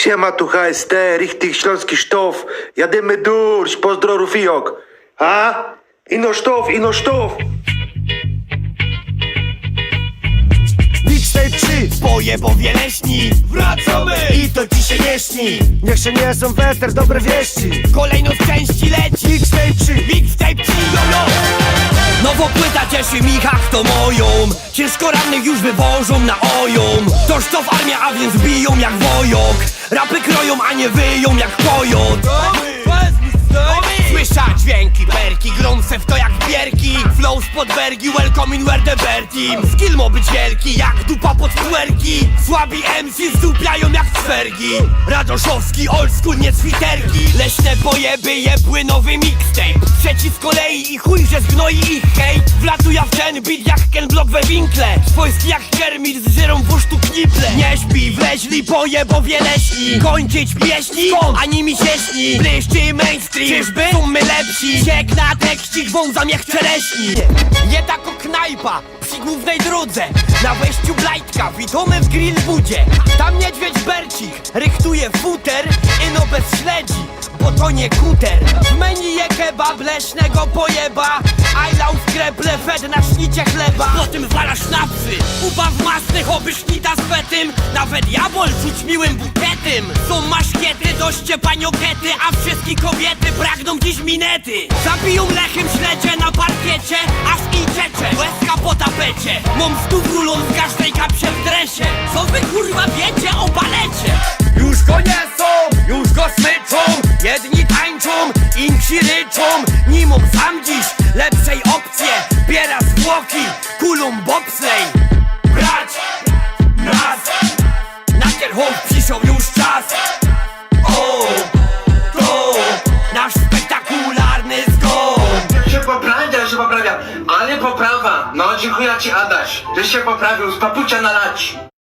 Siema, tu HST, richtig śląski sztof. Jadymy durś, pozdro Rufiok. A? Ino sztof, ino sztof. Mixtape 3, Pojebowie leśni, wracamy i to ci się nie śni. Niech się nie są weter, dobre wieści. Kolejność części leci. Mixtape 3, Mixtape 3, yo. Nowo płyta cieszy Michach to moją. Ciężko rannych już wywożą na ojom. To sztof armia, a więc biją jak wojok. Rapy kroją, a nie wyją jak kojot. Słysza dźwięki, perki, grące w to jak bierki. Flow spod bergi, welcome in where the bear team. Skill ma być wielki, jak dupa pod twerki. Słabi MC zdupiają jak cwergi. Radoszowski, old school, nie switerki. Leśne pojeby, jebły nowy mixtape. Trzeci z kolei i chuj, że zgnoi ich hejt. Wlatuja w ten beat jak Ken Block we winkle. Swojski jak Kermit z żyrą w usztu kniple. Nie śpi, wleźli pojebowie leśni. Kończyć pieśni, a nimi się śni. Bryszczy mainstream, czyżby? Są my lepsi. Ciek na tekścik, wąza mnie chceleśni. Nie tako knajpa przy głównej drodze. Na wejściu blajtka, witamy w grillbudzie. Tam niedźwiedź Bercik rychtuje futer. Ino bez śledzi, bo to nie kuter. W menu je kebab leśnego pojeba. I love kreple, fed na sznicie chleba. Potem walasz napsy, ubaw masnych, oby sznita z fetym. Nawet jabol rzuć miłym buketym. Są maszkiety, doście paniokety, a wszystkie kobiety pragną dziś minety. Zabiją lechem śledzie na parkiecie, aż i czecze, łezka po tapecie. Mam stów rulą z każdej kapsie w dresie. Co wy kurwa wiecie o balecie? Już go nie są, już go smyczą. Jedni tańczą, inni ryczą. Nie mógł sam dziś lepszej opcje. Biera zwłoki, kulą bobslej. Brać nas, na kierchów przyszł już czas. O, to nasz spektakularny zgon. Się poprawia, ale poprawa. No dziękuję ci Adaś, że się poprawił z papucia na lać.